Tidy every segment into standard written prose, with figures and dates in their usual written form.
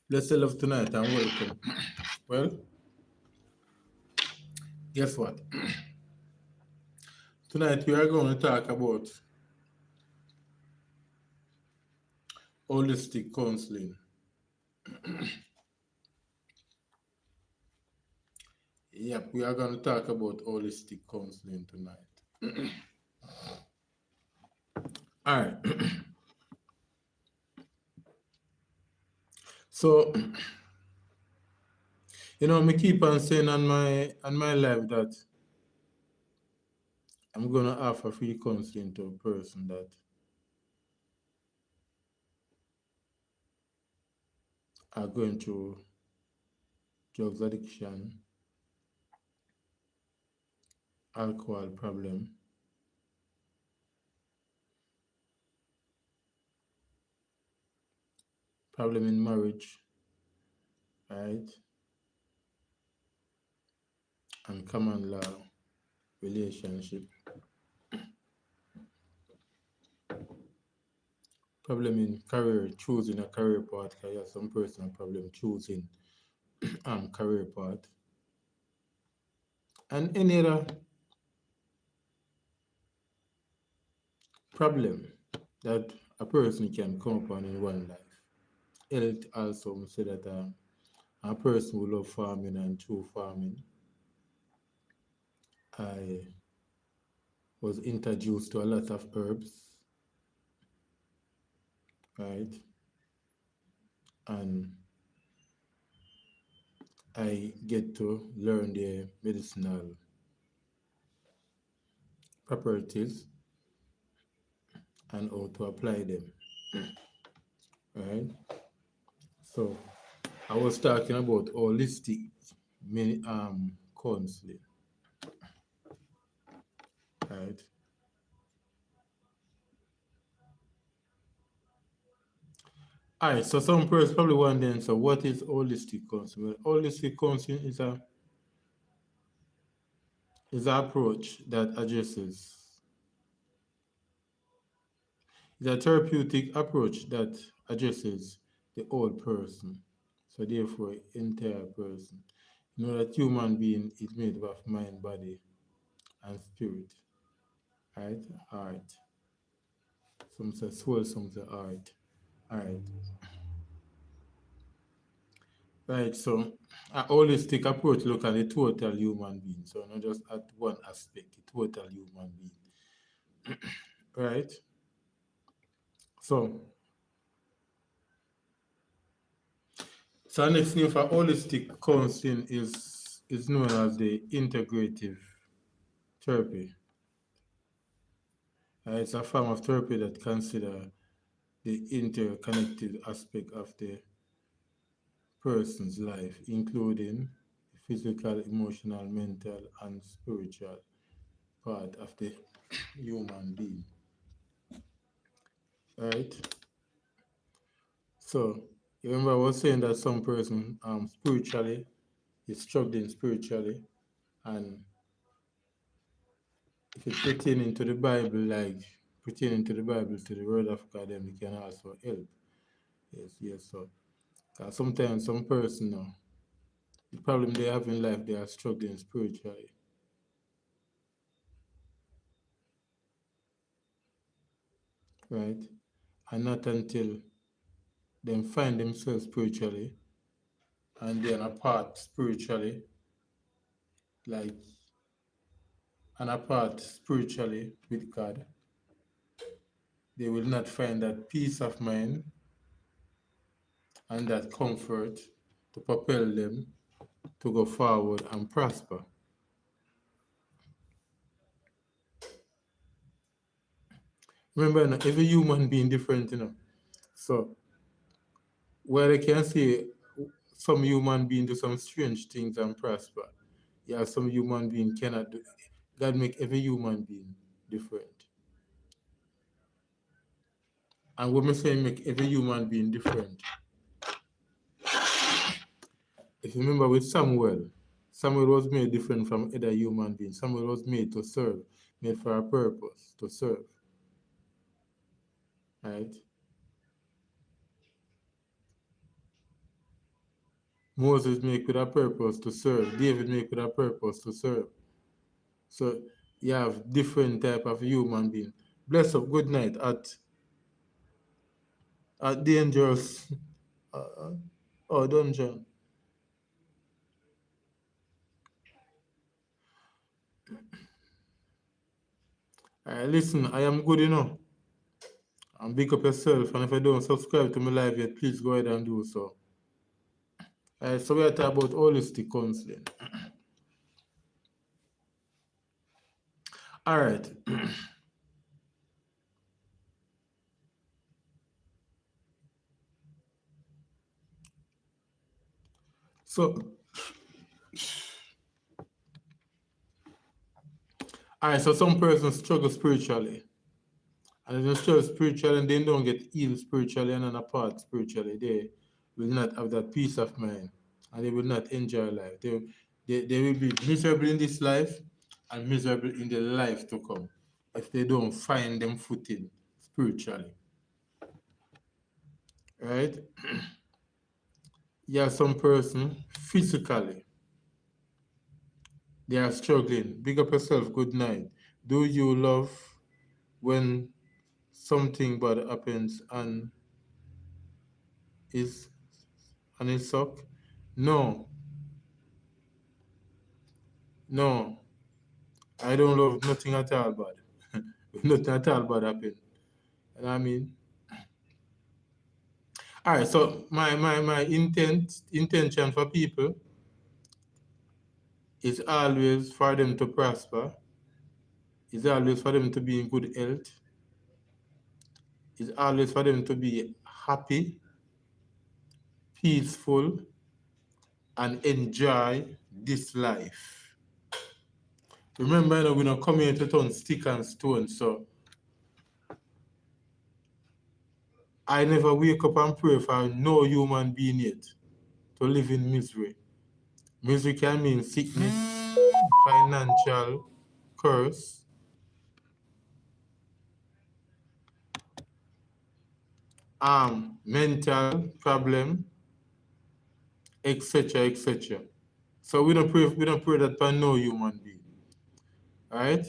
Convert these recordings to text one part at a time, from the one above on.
Let's say love tonight and welcome. Well, guess what? Tonight we are going to talk about holistic counseling. Yep, we are going to talk about holistic counseling tonight. All right. So, me keep on saying on my life that I'm gonna offer free counseling to a person that are going through drugs addiction, alcohol problem, problem in marriage, right? And common law relationship, problem in career, choosing a career path. I have some personal problem choosing career path, and any other problem that a person can come upon in one life. Health also say that a person who love farming and through farming, I was introduced to a lot of herbs, right? And I get to learn their medicinal properties and how to apply them, right? So I was talking about holistic counseling, right? All right, so some person probably wondering, so what is holistic counseling? Well, holistic counseling is an approach that is a therapeutic approach that addresses the whole person. So therefore, entire person. You know that human being is made up of mind, body, and spirit. Right? Heart. Some say soul, some say heart. Alright. Right, so a holistic approach look at the total human being. So not just at one aspect, the total human being. Right? So so next name for holistic counseling is known as the integrative therapy. It's a form of therapy that consider the interconnected aspect of the person's life, including physical, emotional, mental, and spiritual part of the human being. Right? So you remember I was saying that some person spiritually is struggling spiritually, and if it's pertaining to the Bible, like pertaining to the Bible, to the Word of God, then we can also help. Yes, yes. So sometimes some person, the problem they have in life, they are struggling spiritually, right? And not until they find themselves spiritually and then apart spiritually, like and apart spiritually with God, they will not find that peace of mind and that comfort to propel them to go forward and prosper. Remember, every human being different. So where I can see some human being do some strange things and prosper. Yeah, some human being cannot do. God make every human being different. And when we say make every human being different, if you remember with Samuel, Samuel was made different from other human beings. Samuel was made to serve, made for a purpose, to serve. Right? Moses make with a purpose to serve. David make with a purpose to serve. So you have different type of human being. Bless up. Good night at dangerous dungeon. Listen, I am good enough. And big up yourself. And if you don't subscribe to my live yet, please go ahead and do so. So we are talking about holistic counseling. All right. So, all right. So some persons struggle spiritually, and they struggle spiritually, and they don't get healed spiritually and then apart spiritually. They will not have that peace of mind, and they will not enjoy life. They will be miserable in this life and miserable in the life to come if they don't find them footing spiritually. Right? Yeah, some person physically they are struggling. Big up yourself. Good night. Do you love when something bad happens and it suck? No, no. I don't love nothing at all bad. Nothing at all bad happen. And I mean, all right. So my intention for people is always for them to prosper. Is always for them to be in good health. Is always for them to be happy, peaceful, and enjoy this life. Remember, we're not coming here to turn stick and stone. So I never wake up and pray for no human being yet to live in misery. Misery can mean sickness, financial curse, mental problem, etc., etc. So we don't pray that for no human being. All right?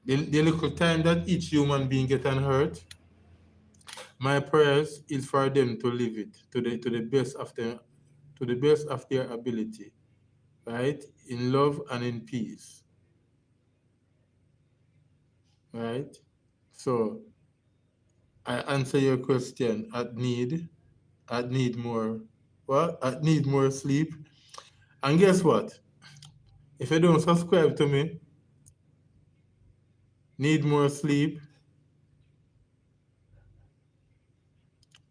The little time that each human being get hurt, my prayers is for them to live it to the best of their ability, right? In love and in peace, right? So I answer your question at need more, what? At need more sleep. And guess what? If you don't subscribe to me, need more sleep,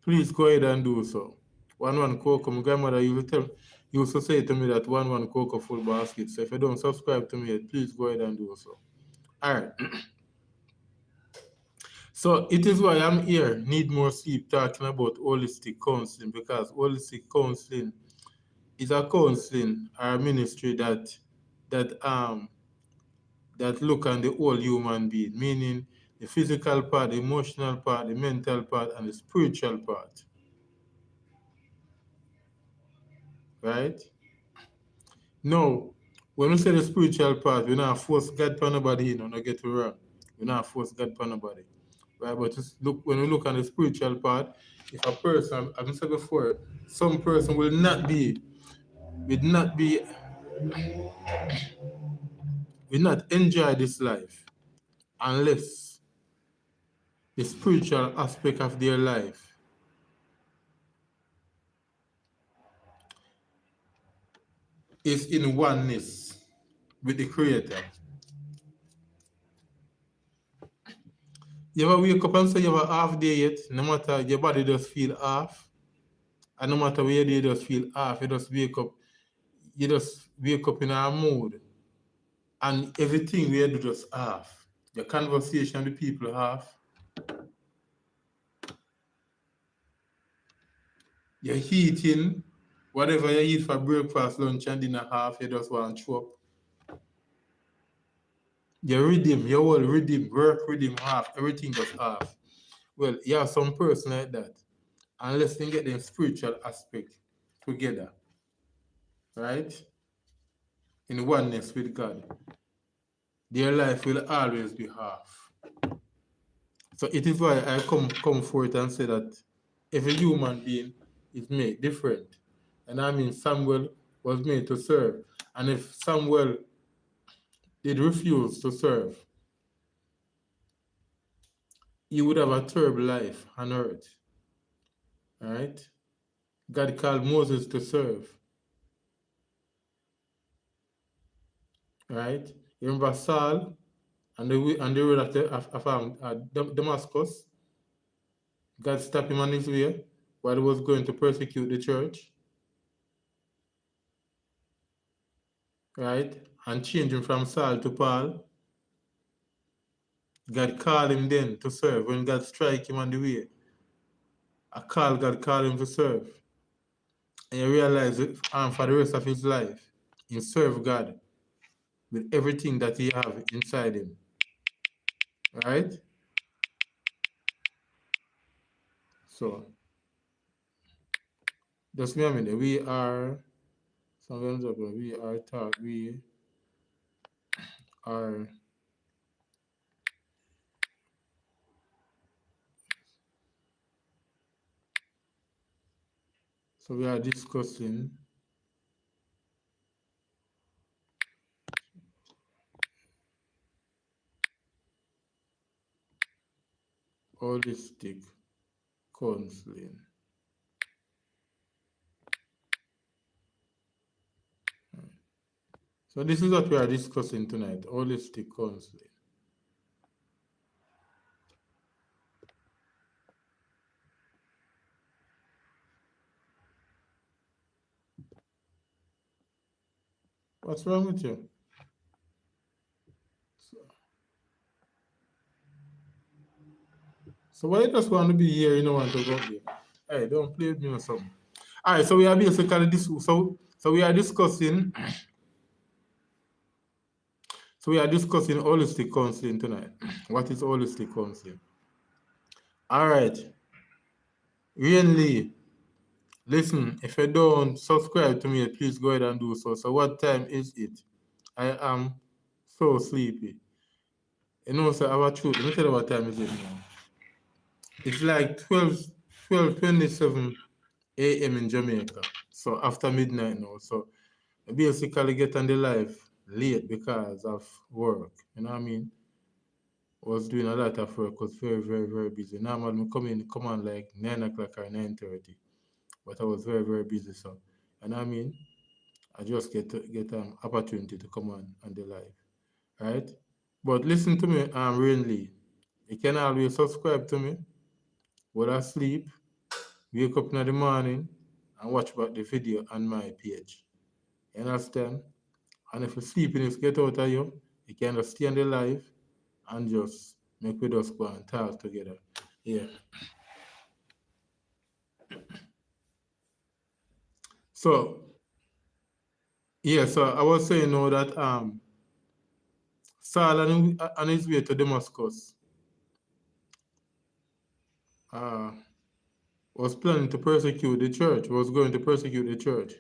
please go ahead and do so. One cocoa, my grandmother used to say to me that one cocoa full basket. So if you don't subscribe to me yet, please go ahead and do so. All right. So it is why I'm here, Need More Sleep, talking about holistic counseling, because holistic counseling is a counseling or a ministry that look on the whole human being, meaning the physical part, the emotional part, the mental part, and the spiritual part. Right? Now, when we say the spiritual part, we're not force God upon nobody, you know, not get me wrong. We're not force God upon nobody. Right? But just look, when we look on the spiritual part, if a person, as I said before, some person will not enjoy this life unless the spiritual aspect of their life is in oneness with the Creator. You ever wake up and say you have a half day yet, no matter your body just feel half, and no matter where you just feel half, you just wake up in a mood, and everything we do just half. Your conversation with people half. You're eating whatever you eat for breakfast, lunch, and dinner half, you just want to chew up. Your rhythm, your whole rhythm, work rhythm half, everything just half. Well, you have some person like that, unless they get the spiritual aspect together, right? In oneness with God, their life will always be half. So it is why I come forth and say that every human being is made different. And I mean, Samuel was made to serve. And if Samuel did refuse to serve, he would have a terrible life on earth. All right? God called Moses to serve. Right? You remember Saul and the road of Damascus? God stopped him on his way while he was going to persecute the church. Right? And change him from Saul to Paul. God called him then to serve. When God strike him on the way, God called him to serve. And you realize it, for the rest of his life, he served God with everything that he have inside him. Right? So, just me a minute. We are so we are discussing holistic counseling. So this is what we are discussing tonight, holistic counseling. What's wrong with you? So why you just want to be here, you don't want to go there? Hey, don't play with me or something. All right, so we are basically we are discussing holistic counseling tonight. What is holistic counseling? All right. Rian Lee, listen, if you don't subscribe to me, please go ahead and do so. So what time is it? I am so sleepy. You know, so our truth, let me tell you what time is it now. It's like 12:27 a.m. in Jamaica. So after midnight now. So I basically get on the live late because of work. You know what I mean? I was doing a lot of work, was very, very, very busy. Normally I come on like 9 o'clock or 9:30. But I was very, very busy. So, you know what I mean? I just get an opportunity to come on the live. Right? But listen to me, Rain Lee. You can always subscribe to me. While I sleep, wake up in the morning and watch back the video on my page. You understand? And if you're sleeping, if get out of you can just stay on the live and just make we just go and talk together. Yeah. So yeah, so I was saying now that Saul on his way to Damascus was planning to persecute the church, was going to persecute the church.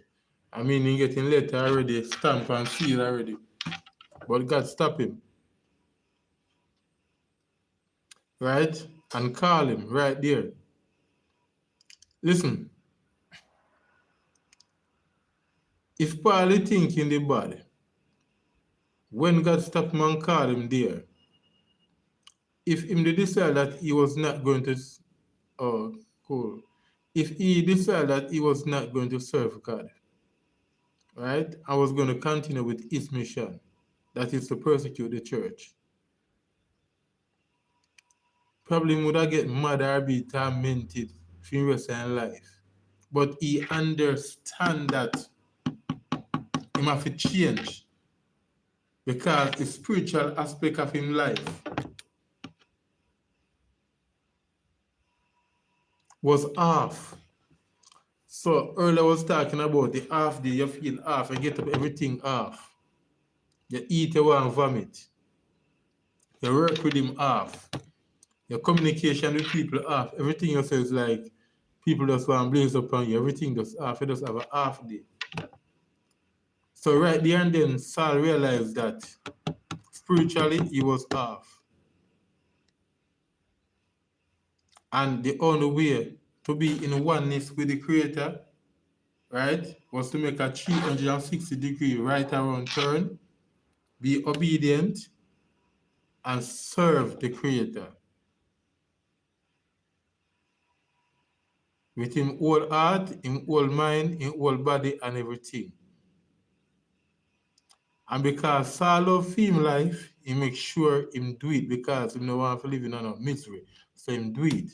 I mean, he getting letter already, stamp and seal already. But God stopped him. Right? And call him right there. Listen, if Paul is thinking the body, when God stopped him and called him there, if him decide that he was not going to, oh, cool. If he decided that he was not going to serve God, right? I was going to continue with his mission, that is to persecute the church. Probably would have get mad or be tormented for the rest of his life. But he understand that he have to change because the spiritual aspect of his life was off. So earlier I was talking about the half day, you feel off, you get up everything off. You eat, you want to vomit. You work with him off. Your communication with people off. Everything you say is like people just want to blaze upon you. Everything just half. You just have a half day. So right there and then, Saul realized that spiritually he was off. And the only way to be in oneness with the Creator, right, was to make a 360-degree right around turn, be obedient, and serve the Creator with him whole heart, him whole mind, him whole body, and everything. And because Saul love him life, he make sure him do it because he no want to live in a misery. So him do it.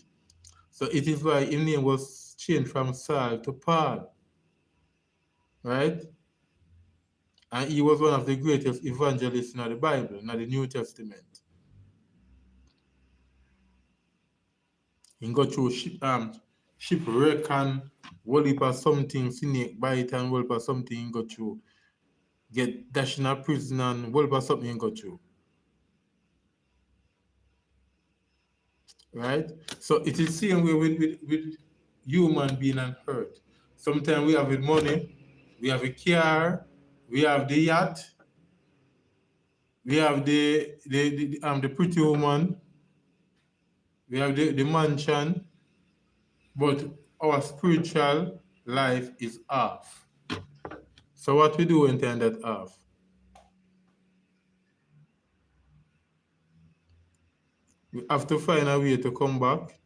So it is why his name was changed from Saul to Paul. Right? And he was one of the greatest evangelists in the Bible, in the New Testament. He got through shipwreck and whole heap of something, snake bite and whole heap of something he got through. Get dashed in a prison and whole heap of something he got through. Right? So it is the same way with human being and hurt. Sometimes we have with money, we have a car, we have the yacht, we have the pretty woman, we have the mansion, but our spiritual life is off. So what we do when turn that off? We have to find a way to come back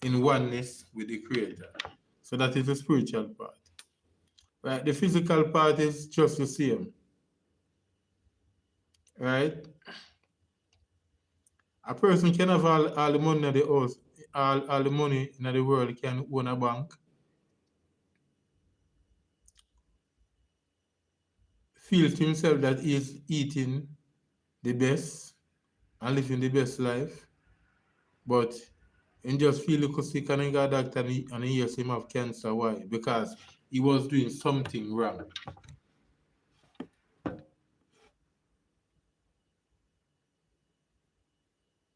in oneness with the Creator. So that is the spiritual part. Right? The physical part is just the same. Right? A person can have all the money in the house, all the money in the world, can own a bank. Feel to himself that he is eating the best and living the best life. But he just feel like sick and he got a doctor and he hears him have cancer. Why? Because he was doing something wrong.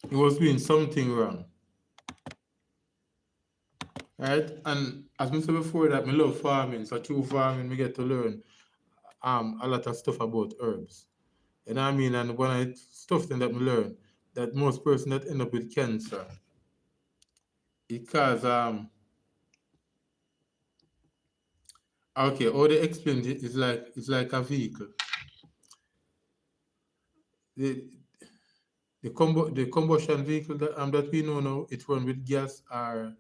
He was doing something wrong. Right? And as I said before that, I love farming. So through farming, we get to learn a lot of stuff about herbs. You know what I mean? And one of the stuff that I learned, that most person that end up with cancer, because okay, how they explain it is like a vehicle. The combustion vehicle that we know now, it runs with gas or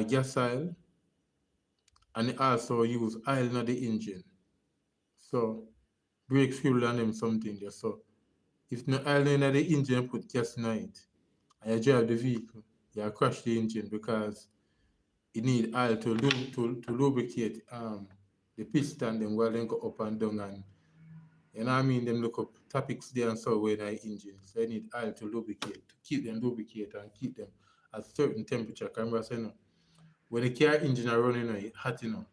gas oil, and it also use oil in the engine. So brake fuel and them something there. So if no oil in the engine, put gas in it, and you drive the vehicle, you crash the engine because it need oil to lubricate the piston them while they go up and down, and you know what I mean, them look up topics there and so when I engine. So they need oil to lubricate, to keep them lubricate and keep them at certain temperature. Remember saying no, when the car engine are running it's hot, you know.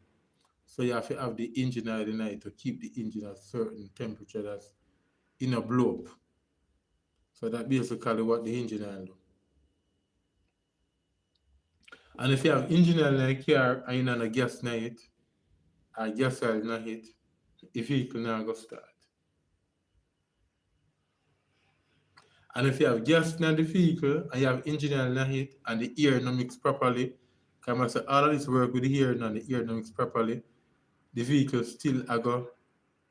So you have to have the engine oil in it to keep the engine at certain temperature that's in a blow up. So that basically what the engine oil do. And if you have engine oil in a car and you have a gas in it, or gas oil in it, the vehicle now go start. And if you have gas in the vehicle and you have engine oil in it and the air not mix properly, come say all of this work with the air and the air not mix properly, the vehicle still go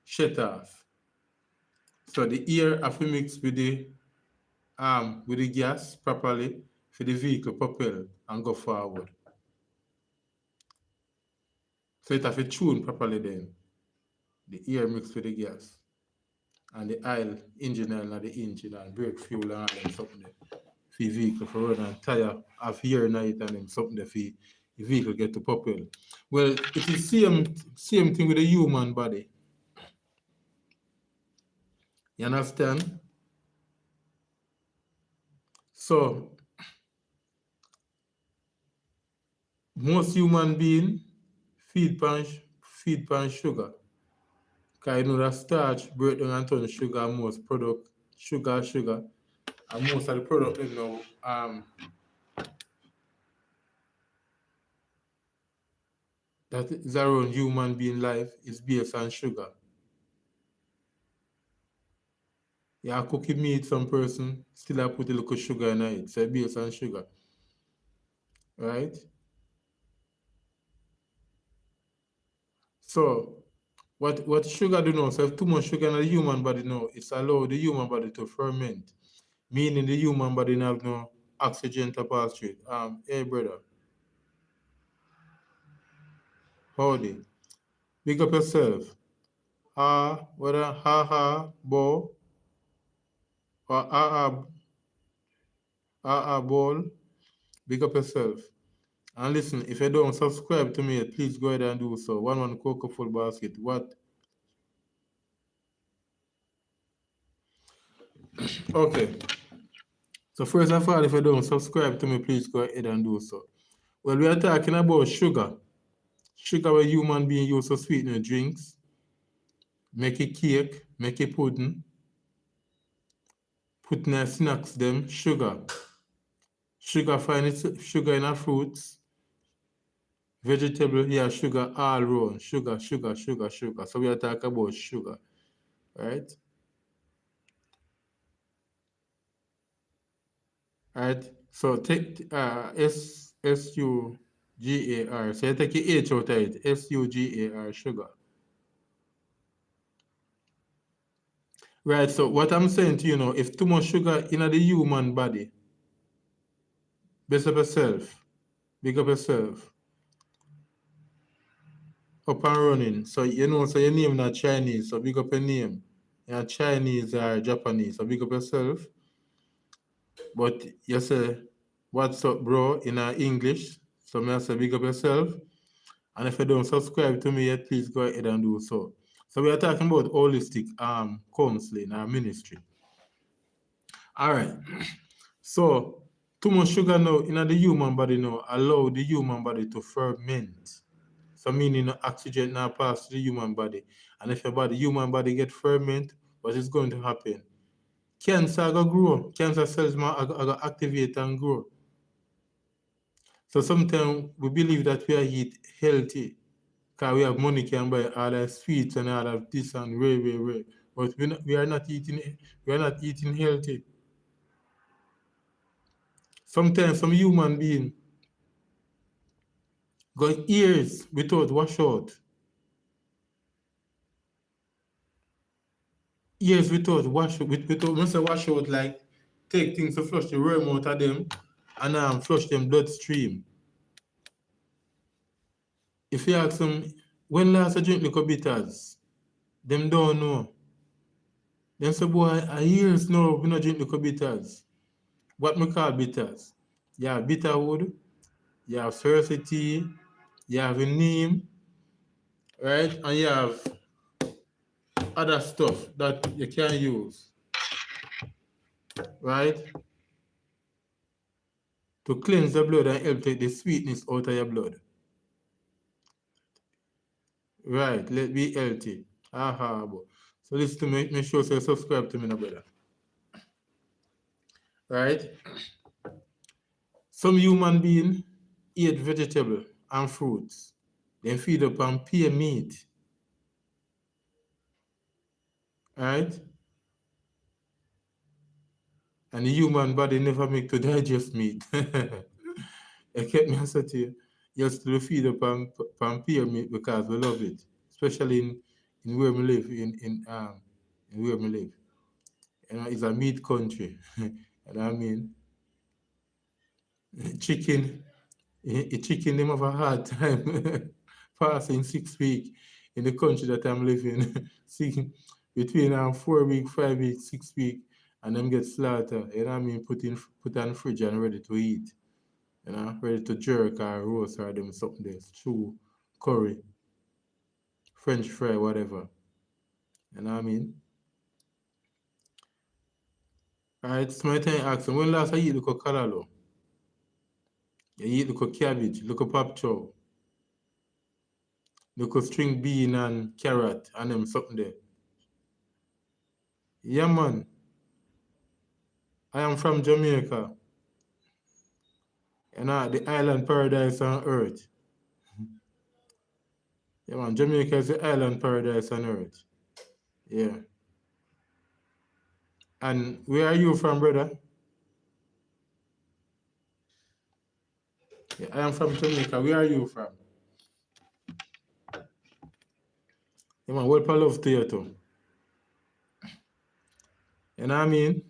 shut off. So the air have to mix with the gas properly for the vehicle propel and go forward. So it have to tune properly then. The air mixed with the gas. And the oil, engine oil and the engine and brake fuel and all them something there. For the vehicle for run and tire of air in it and then something there for the vehicle get to propel. Well, it is same thing with the human body. You understand? So most human being feed pan sugar. Because you know that starch break down and turn sugar and most product sugar. And most of the product you know that is around human being life is based on sugar. Yeah, cooking meat, some person still have put a little sugar in it, so based on sugar, right? So what sugar do now? So if too much sugar in the human body now, it's allow the human body to ferment, meaning the human body not have no oxygen to pass through it. Hey brother, howdy. Big up yourself. Whether bo or ball, big up yourself. And listen, if you don't subscribe to me yet, please go ahead and do so. One Cocoa Full Basket. What? Okay. So first of all, if you don't subscribe to me, please go ahead and do so. Well, we are talking about sugar. Sugar where human being use to sweeten drinks, make a cake, make a pudding, put in snacks them, sugar. Sugar in our fruits, vegetable, yeah, sugar all around. Sugar. So we are talking about sugar, right? Right? So take SUGAR. So you take the H out of it. SUGAR, sugar. Right. So what I'm saying to you now, if too much sugar in the human body, best up yourself, big up yourself, up and running. So you know, so your name not Chinese, so big up your name. You're Chinese or Japanese, so big up yourself. But you say, what's up, bro, in English. So I say, big up yourself. And if you don't subscribe to me yet, please go ahead and do so. So we are talking about holistic counseling, our ministry. All right. So too much sugar now in the human body now allow the human body to ferment. So meaning oxygen now pass to the human body. And if your human body get ferment, what is going to happen? Cancer go grow. Cancer cells go activate and grow. So sometimes we believe that we are eat healthy because we have money can buy all the sweets and all of this and way. But we are not eating healthy. Sometimes some human being got years without wash out. Years without wash out like take things to flush the worm out of them and flush them bloodstream. If you ask them when last I drink liquor bitters, them don't know. Them say, boy, a years now we not drink liquor bitters. What we call bitters? You have bitterwood, you have cercity, you have a neem, right? And you have other stuff that you can use, right? To cleanse the blood and help take the sweetness out of your blood. Right, let's be healthy. So listen to me, make sure you subscribe to me, brother. Right? Some human being eat vegetable and fruits. Then feed up on pear meat. Right? And the human body never make to digest meat. You get me answer to you. You still feed up on pear meat because we love it. Especially in where we live, in where we live. You know, it's a meat country. You know what I mean? Chicken, chicken them have a hard time passing 6 weeks in the country that I'm living. See, between 4 weeks, 5 weeks, 6 weeks, and them get slaughtered. You know what I mean? Put on the fridge and ready to eat. You know, ready to jerk or roast or them something there. Stew, curry, French fry, whatever. You know what I mean? Alright, so my time asking, when last I eat the callaloo? You eat the cabbage, look pop chow, look string bean and carrot and them something there. Yeah man, I am from Jamaica. You know, the island paradise on earth. Yeah, man, Jamaica is the island paradise on earth. Yeah. And where are you from, brother? Yeah, I am from Jamaica. Where are you from? Yeah, man, what love to you too. You know what I mean?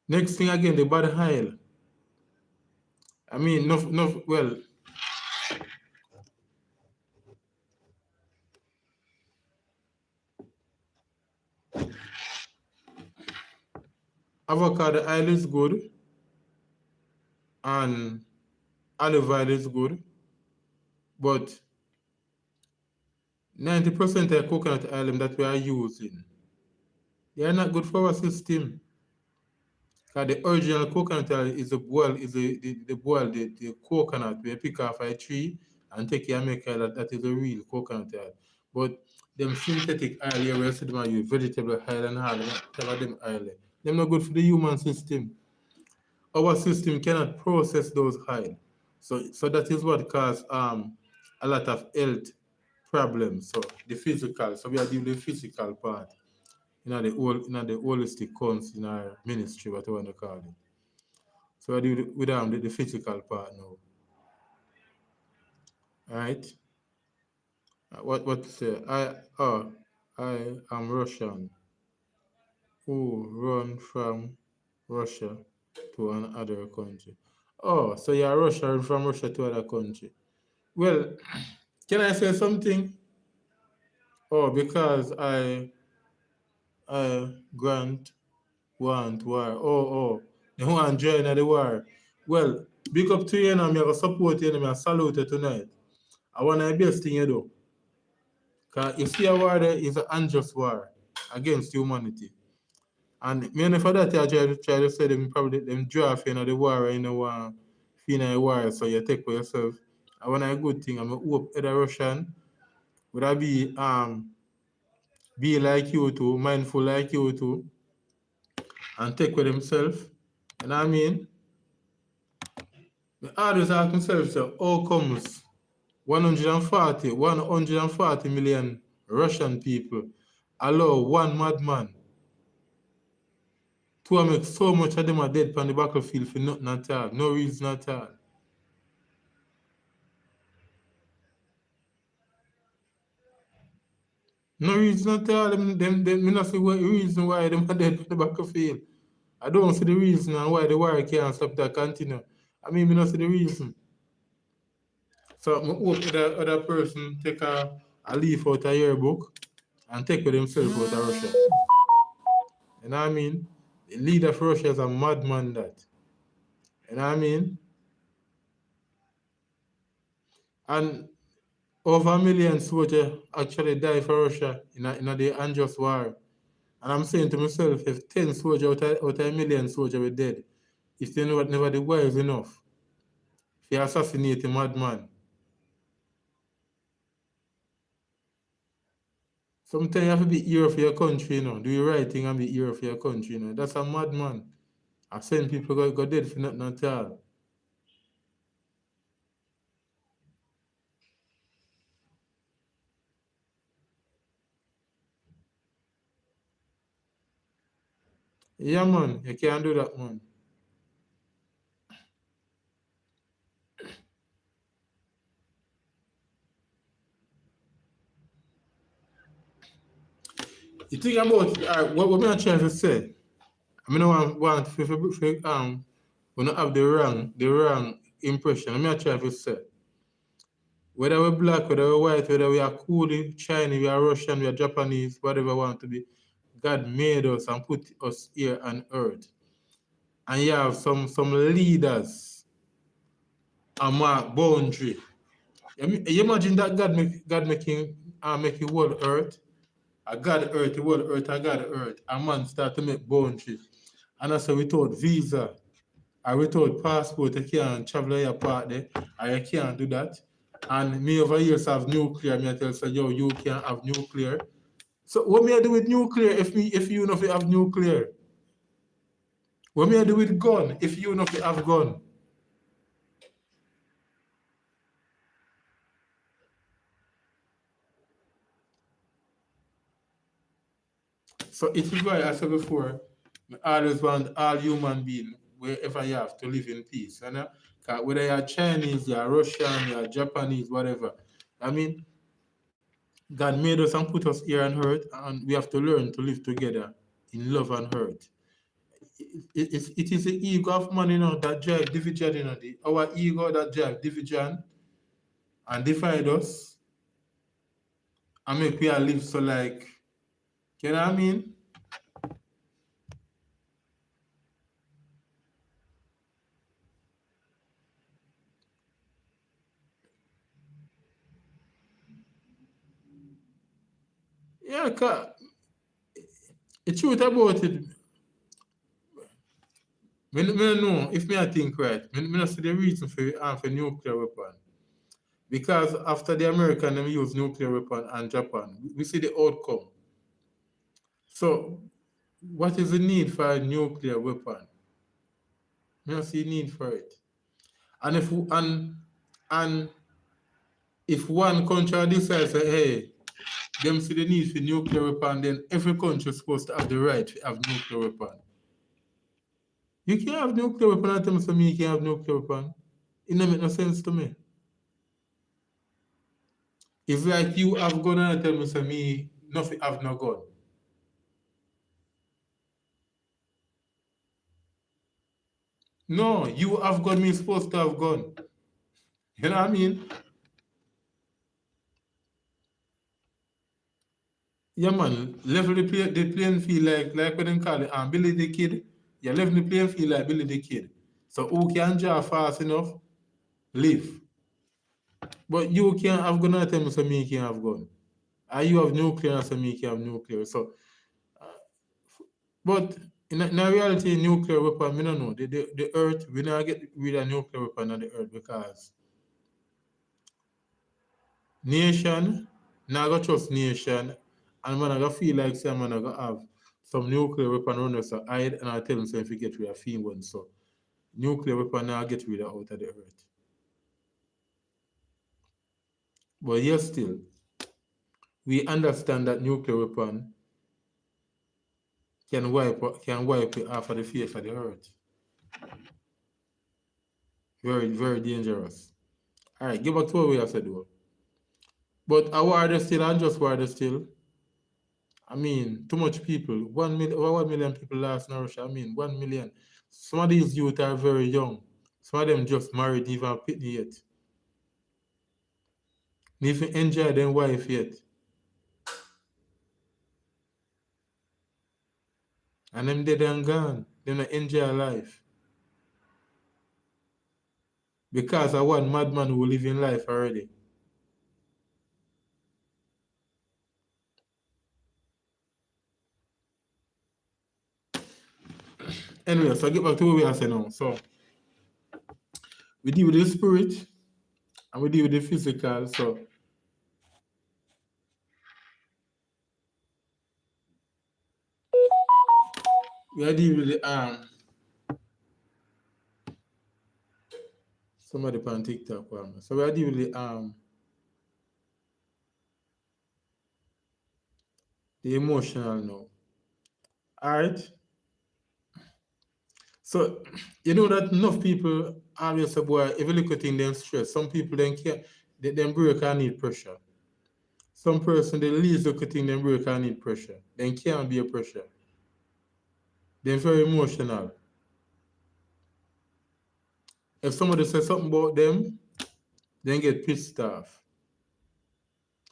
Next thing again, the bad Isle. I mean, well, avocado Isle is good and olive oil is good, but 90% of coconut oil that we are using, they are not good for our system. Because the original coconut oil is the boil, the coconut we pick off a tree and take and make oil that is the real coconut oil. But them synthetic oil here where you see them use vegetable oil and all tell them oil. They're not good for the human system. Our system cannot process those oil. So that is what causes a lot of health problems. So the physical, so we are doing the physical part the holistic counts in our ministry, what you want to call it. So I do with the physical part now. All right. What to say? I am Russian who run from Russia to another country. Oh, so you're Russian from Russia to another country. Well, can I say something? Oh, because I grant want war. Oh, they want to join the war. Well, big up to you and I'm going to support you and I salute you tonight. I want the best thing you do. Because you see a war there is an unjust war against humanity. And me for that I try to say them probably them draft you the war and you want in a war so you take for yourself. I want a good thing. I'm hope the Russian would I be like you too, mindful like you too, and take with himself. You know what I mean? I always ask myself, so how comes 140 million Russian people allow one madman to make so much of them are dead on the battlefield for nothing at all, no reason at all. No reason at all. Them me not see what reason why them are dead on the battlefield. I don't see the reason and why the war can't stop that continue. I mean, me not see the reason. So I hope that other person take a leaf out of your book and take with himself out of Russia. You know what I mean? The leader of Russia is a madman that. You know what I mean? And over a million soldiers actually die for Russia in the unjust war. And I'm saying to myself, if 10 soldiers out of a million soldiers were dead, if they never the wise enough, if you assassinate a madman. Sometimes you have to be hero for your country, Do the right thing and be hero for your country, That's a madman. I send people go dead for nothing at all. Yeah, man, you can't do that, man. You think about what I'm trying to say? I don't want we not have the wrong impression. I'm trying to say. Whether we're black, whether we're white, whether we are Coolie, Chinese, we are Russian, we are Japanese, whatever we want to be, God made us and put us here on earth. And you have some leaders and mark boundary. You imagine that God making the world earth, a God earth, the world earth, a God earth, and man start to make boundaries. And that's without visa or without passport, you can't travel your part there, or you can't do that. And me over here have nuclear, me I tell say, yo, you can't have nuclear. So what me I do with nuclear if you know if you have nuclear? What me I do with gun if you know if you have gun? So it is why I said before, I always want all human beings, wherever you have, to live in peace. And whether you're Chinese, you're Russian, you're Japanese, whatever. I mean, God made us and put us here on earth, and we have to learn to live together in love and hurt. It is the ego of man, that drive division, our ego that drive division and divide us and make we all live so like, you know what I mean? Yeah, cause the truth about it, me know if me I think right, me not see the reason for nuclear weapon. Because after the American them use nuclear weapon and Japan, we see the outcome. So what is the need for a nuclear weapon? Me not see need for it. And if one country decides say, hey, them see the need for nuclear weapon, then every country is supposed to have the right to have nuclear weapon. You can't have nuclear weapon and tell me so me you can't have nuclear weapon. It don't make no sense to me. It's like you have gun and tell me so me nothing have no gun. No, you have gun, me supposed to have gun. You know what I mean? Yeah, man, level the playing field like what they call it, Billy the Kid. You level the playing field like Billy the Kid. So who can draw fast enough, live. But you can't have gun and tell me so me can't have gun. Or you have nuclear and so me can't have nuclear. So, but in reality, nuclear weapon, I don't know. The earth, we not get rid of nuclear weapon on the earth because nation, now go trust nation, and man, I go feel like say man, I go have some nuclear weapon on us, so hide, and I tell them, so if you get rid of fiend one, so nuclear weapon now get rid of out of the earth. But yes, still, we understand that nuclear weapon can wipe it off of the face of the earth. Very, very dangerous. All right, give back to what we have said, though. But a war still, and just war still. I mean, too much people. 1 million people last in Russia. I mean, 1 million. Some of these youth are very young. Some of them just married, even pitney yet. They even enjoy their wife yet. And them dead and gone. They don't enjoy life. Because of one madman who live in life already. Anyway, so I get back to what we are saying now. So we deal with the spirit and we deal with the physical. So we are dealing with the somebody on TikTok. So we are dealing with the emotional now. Alright. So you know that enough people always say, boy, if you look at things, them stress. Some people then can't them break and need pressure. Some person they least look at things, them break and need pressure. Then can't be a pressure. They're very emotional. If somebody says something about them, then get pissed off.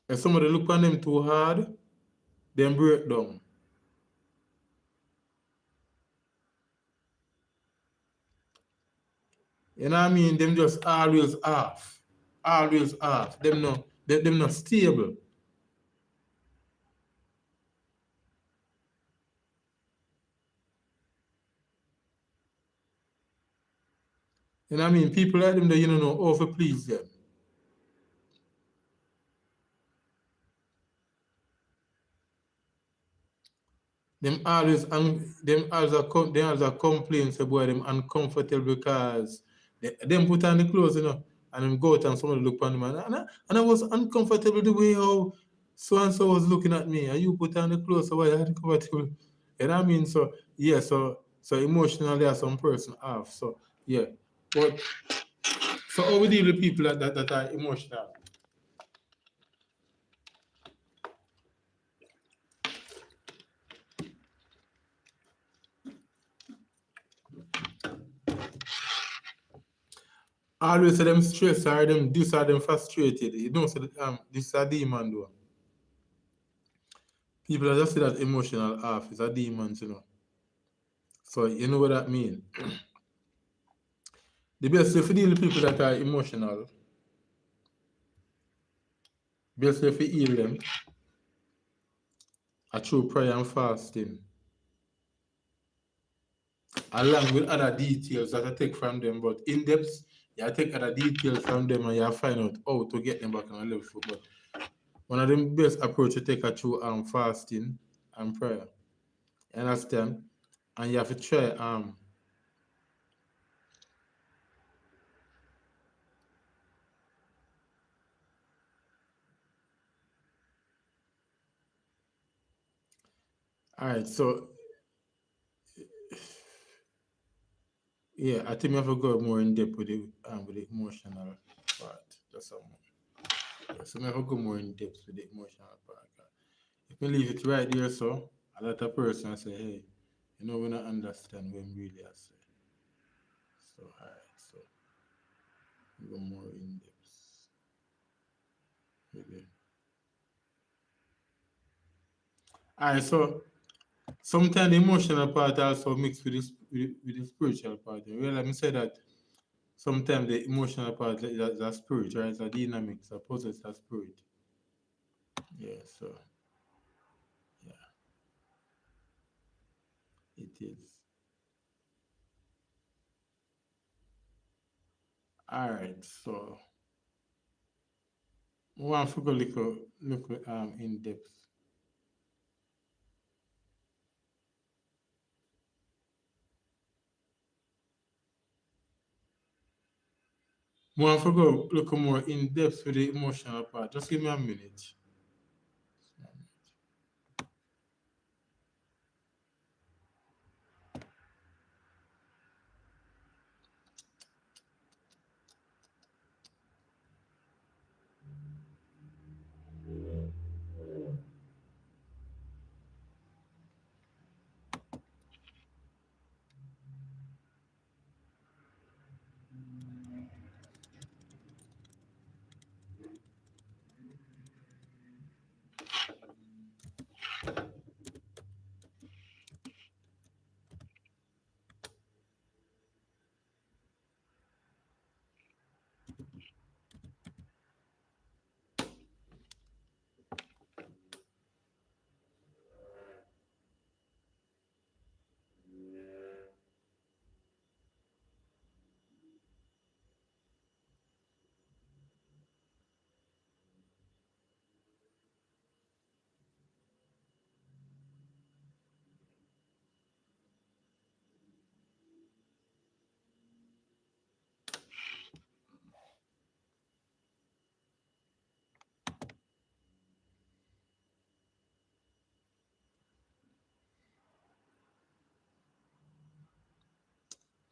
If somebody look on them too hard, then break down. You know what I mean? Them just always off. Always off. Them not stable. You know what I mean? People like them that you don't know over please them. Them always complain say boy them uncomfortable because them put on the clothes, and them go out and somebody look on them and I was uncomfortable the way how so and so was looking at me, and you put on the clothes, so why I had to cover table? You know what I mean? So yeah, so emotionally, are some person have. So yeah, but so how we deal with people that are emotional? Always say them stressed or them this or them frustrated. You don't say that, this is a demon though. People that just say that emotional half is a demon, you know. So you know what that mean. The best way to deal with people that are emotional, best way to heal them are through prayer and fasting, along with other details that I take from them. But in depth, you take other details from them and you find out how to get them back on a level foot. But one of the best approach to take are through fasting and prayer. You understand? And you have to try all right, so yeah, I think we have to go more in depth with the emotional part. That's how yeah, so we have to go more in depth with the emotional part. If we leave it right there, so a lot of person say, hey, you know, we don't understand when really I say. So alright, so we go more in depth with it. Alright, so sometimes the emotional part also mixed with with the spiritual part. Well, let me say that sometimes the emotional part is a spirit, right? It's a dynamic, it's a process of spirit. Yeah, so yeah, it is. All right, so we want to go look in depth. We want to go look more in depth with the emotional part. Just give me a minute.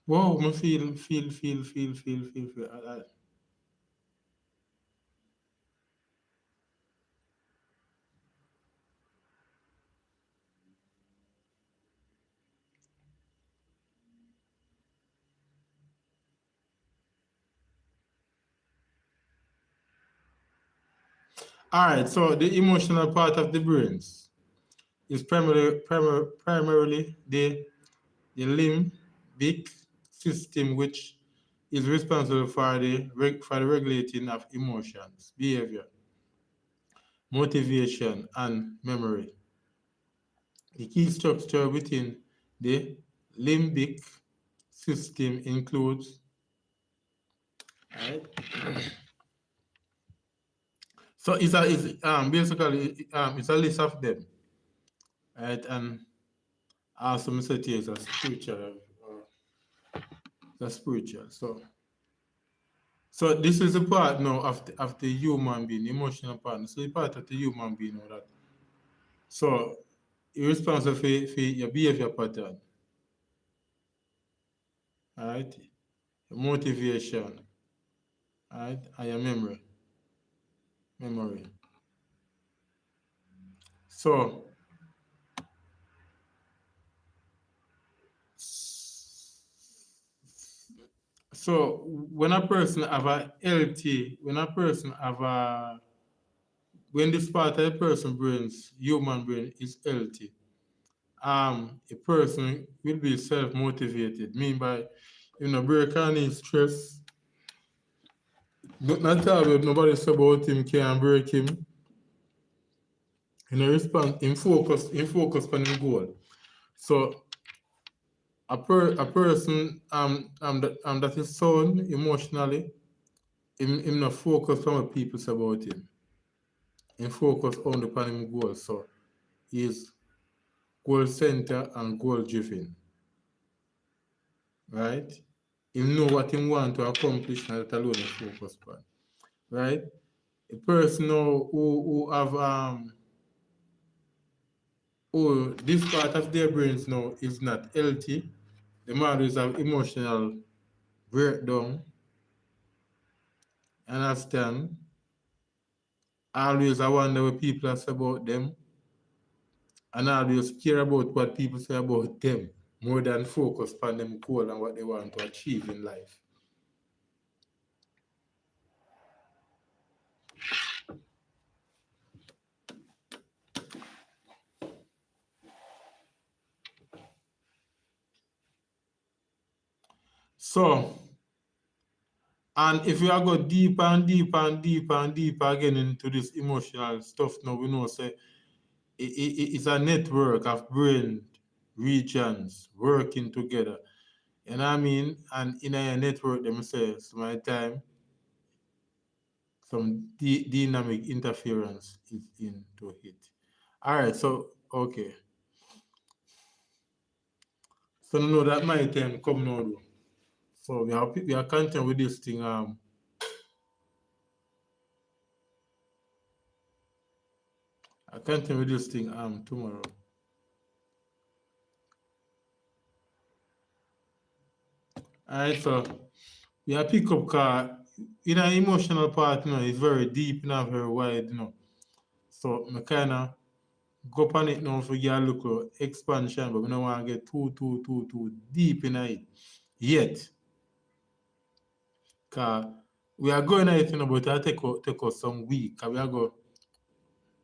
Wow, I feel. All right, so the emotional part of the brains is primarily the limbic system, which is responsible for the regulating of emotions, behavior, motivation, and memory. The key structure within the limbic system includes, right? So it's basically it's a list of them, right? And also, I said here is a spiritual, uh, the spiritual. So So this is a part now of the human being, emotional part. So the part of the human being now that. So you're responsible for your behavior pattern, right? Your motivation, right? And your memory. So so when a person have a healthy, when this part of the person brains, human brain is healthy, a person will be self-motivated. Mean by, break any stress. Not about nobody say about him can break him. Respond in focus on the goal. So a person that is sound emotionally, him not focus on what people say about him. Him focus on the him goal. So he's goal center and goal driven. Right? Him know what he want to accomplish and that alone is focus on. Right? A person who have this part of their brains now is not healthy. They always have emotional breakdown. Understand? Always I wonder what people say about them, and always care about what people say about them more than focus on them goal and what they want to achieve in life. So, and if we are go deeper and deeper and deeper and deeper again into this emotional stuff, now we know say it's a network of brain regions working together. You know what I mean? And in a network, them say sometimes some dynamic interference is into it. All right, so okay. So no, that my time come now. Though. So we are continuing with this thing. I continue with this thing tomorrow. All right, so we are pick up car. In an emotional part, it's very deep and very wide, So I kind of go up on it now for get a look expansion, but we don't want to get too deep in it yet. Cause we are going at it, but it'll take us some week. We are go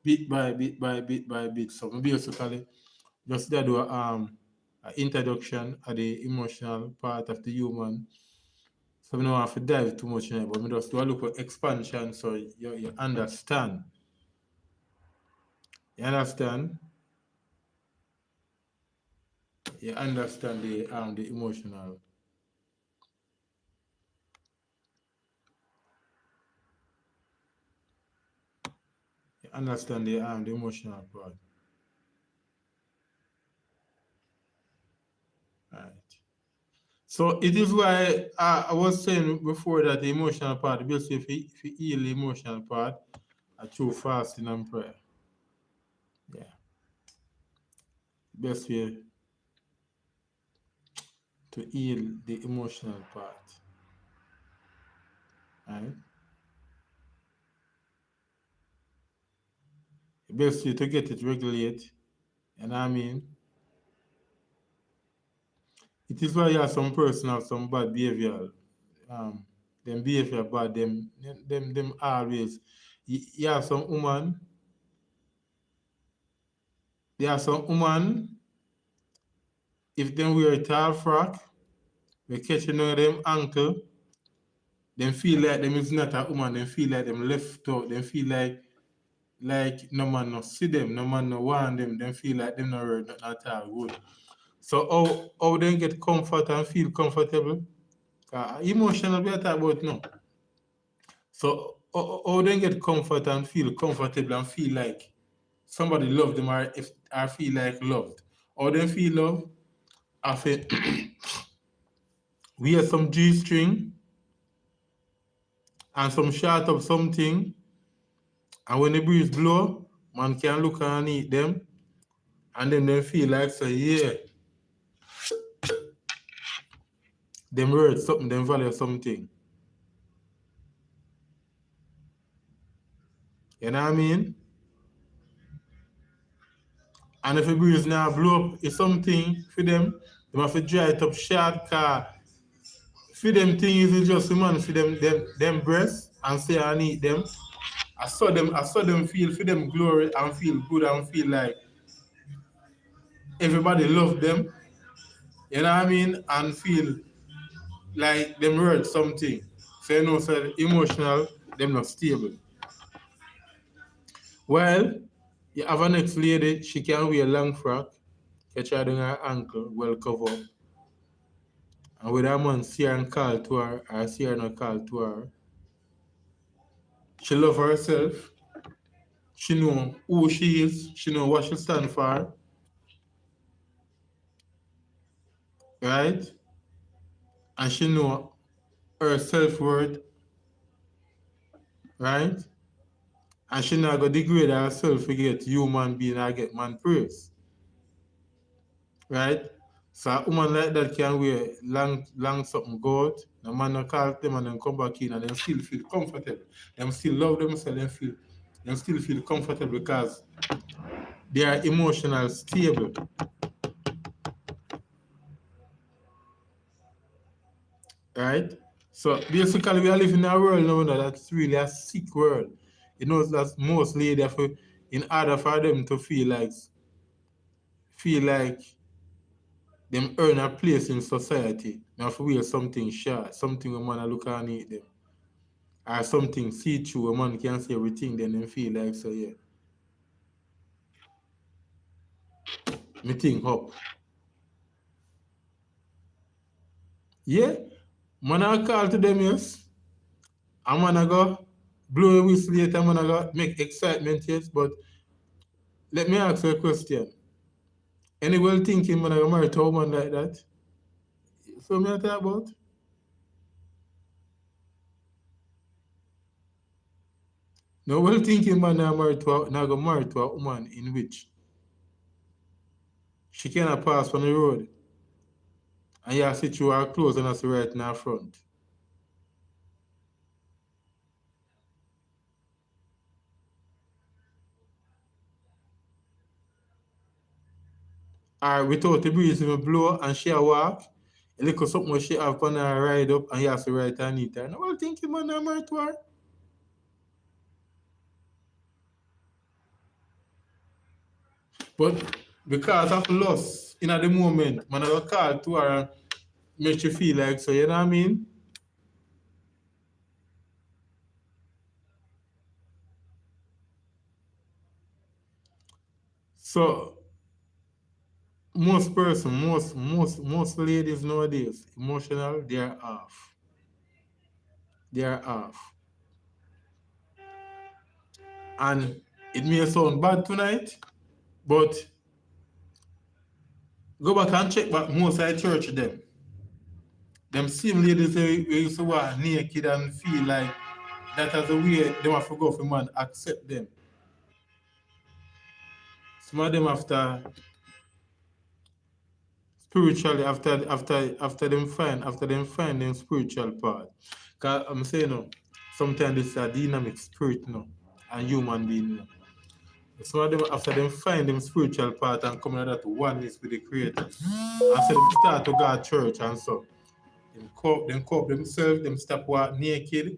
bit by bit. So maybe basically just do an introduction of the emotional part of the human. So we don't have to dive too much in it, but we just do a look at expansion so you understand. You understand? You understand the emotional. You understand the emotional part. Right. So it is why I was saying before that the emotional part, basically if you heal the emotional part, through fasting and prayer. Yeah. Best way to heal the emotional part. Right? The best way to get it regulate, you know what I mean? It is why you have some person have some bad behavior. Them behavior bad, them always. You have some woman, there are some woman, if them wear a tall frock, they catch them ankle, them feel like them is not a woman, them feel like them left out, them feel like no man no see them, no man no want them feel like them not worth nothing at all good. So how they get comfort and feel comfortable? Emotional we are talking about now. So how they get comfort and feel comfortable and feel like somebody love them or if I feel like loved. Or they feel love, I feel we have some G string and some short up something, and when the breeze blow, man can look underneath them, and then they feel like, so yeah, them worth something, them value something. You know what I mean? And if the breeze now blow up, it's something for them have to dry it up short, car. For them things is just man for them breasts and say I need them. I saw them feel for them glory and feel good and feel like everybody love them. You know what I mean? And feel like them worth something. So you know, so emotional, them not stable. Well, you have a next lady, she can wear long frock, catch her down her ankle, well covered. And with a man see her and call to her, or see her not call to her, she love herself. She know who she is. She know what she stand for. Right? And she know her self-worth. Right? And she not go degrade herself to get human being or get man praise. Right? So a woman like that can wear long something goat. The man not call them and then come back in and then still feel comfortable. Them still love themselves, them still feel comfortable because they are emotional stable. Right? So basically we are living in a world now that's really a sick world. You know that most ladies in order for them to feel like them earn a place in society, they have to wear something short, something a man look and eat them. Or something see-through, a man can see everything, then they feel like so yeah. Me think up. Yeah, man I call to them, yes. I'm gonna go blow a whistle later, I'm gonna go make excitement, yes, but let me ask you a question. Any well thinking man I marry to a woman like that? So me I talk about? No well thinking man I marry to a woman in which she cannot pass on the road and you sit through her clothes and I see right in her front. Or without the breeze even blow and she a walk, a little something she have on her ride up and you have to right underneath her. No well thinking man I marry to her. But because of lust in the moment, man I go call to her and make you feel like so, you know what I mean? So most ladies nowadays, emotional, they are off. They are off. And it may sound bad tonight, but go back and check back most of the church them. Them same ladies we used to walk naked and feel like that as a way they have to go for man accept them. Some of them after spiritually after them find them spiritual part. Cause I'm saying no, sometimes it's a dynamic spirit no and human being no. Some of them after them find them spiritual part and come out that oneness with the creator. And so them start to go to church and so. Them cope themselves, them stop walk naked,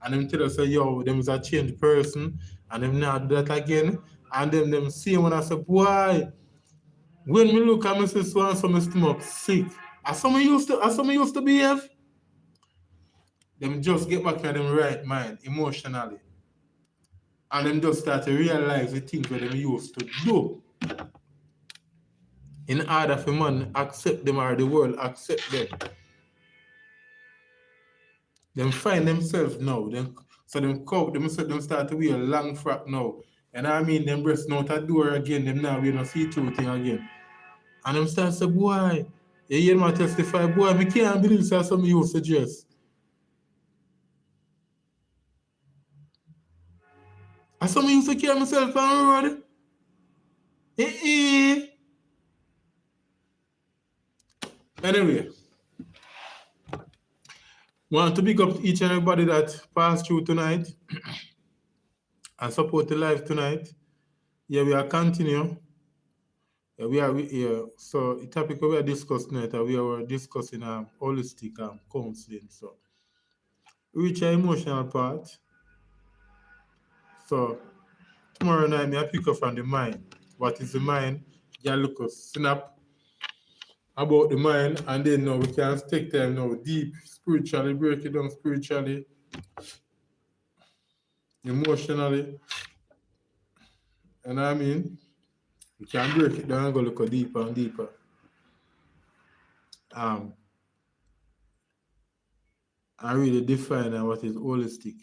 and them tell us say, yo, them is a changed person, and them not do that again. And then them see when I say, why? When me look at me say so and so my stomach sick. As some used to behave, them just get back to them right mind emotionally. And them just start to realize the things that them used to do. In order for man accept them or the world accept them. Them find themselves now. So them start to wear long frock now. And I mean them breast out a door again, them now we don't see through thing again. And them start to say, boy, you hear me testify, boy, me can't believe that some used to dress. I saw me used to carry myself on the road. Anyway, want to big up each and everybody that passed through tonight and support the live tonight. Yeah, we are continue. Yeah, we are here. So the topic we are discussing tonight, we are discussing holistic counseling. So reach our emotional part. So tomorrow night, I pick up from the mind. What is the mind? You look a snap about the mind, and then now we can take time now deep spiritually, break it down spiritually, emotionally. And I mean, we can break it down and go look deeper and deeper. And really define what is holistic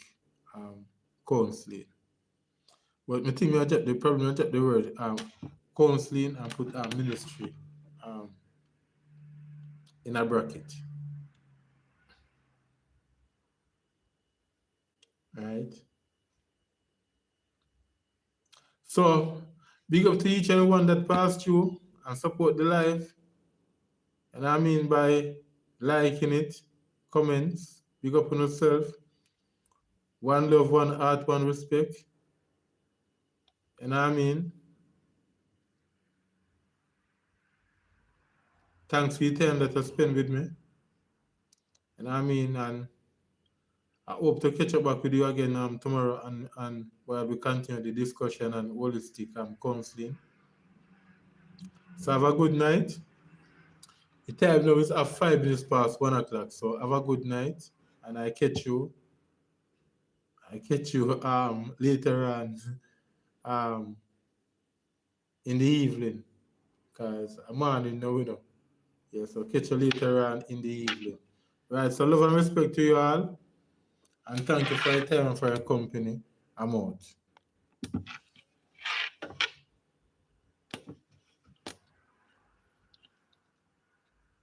counseling. But I think I get the problem, I get the word counseling and put ministry in a bracket. Right? So, big up to each and everyone that passed through and support the live. And I mean by liking it, comments, big up on yourself. One love, one heart, one respect. And I mean, thanks for your time that you spend with me. And I mean, and I hope to catch up back with you again tomorrow and where we continue the discussion on holistic counseling. So have a good night. The time now is 5 minutes past 1 o'clock. So have a good night, and I catch you later on in the evening, because I'm morning now, you know. Yeah, so catch you later on in the evening. Right, so love and respect to you all, and thank you for your time and for your company. I'm out.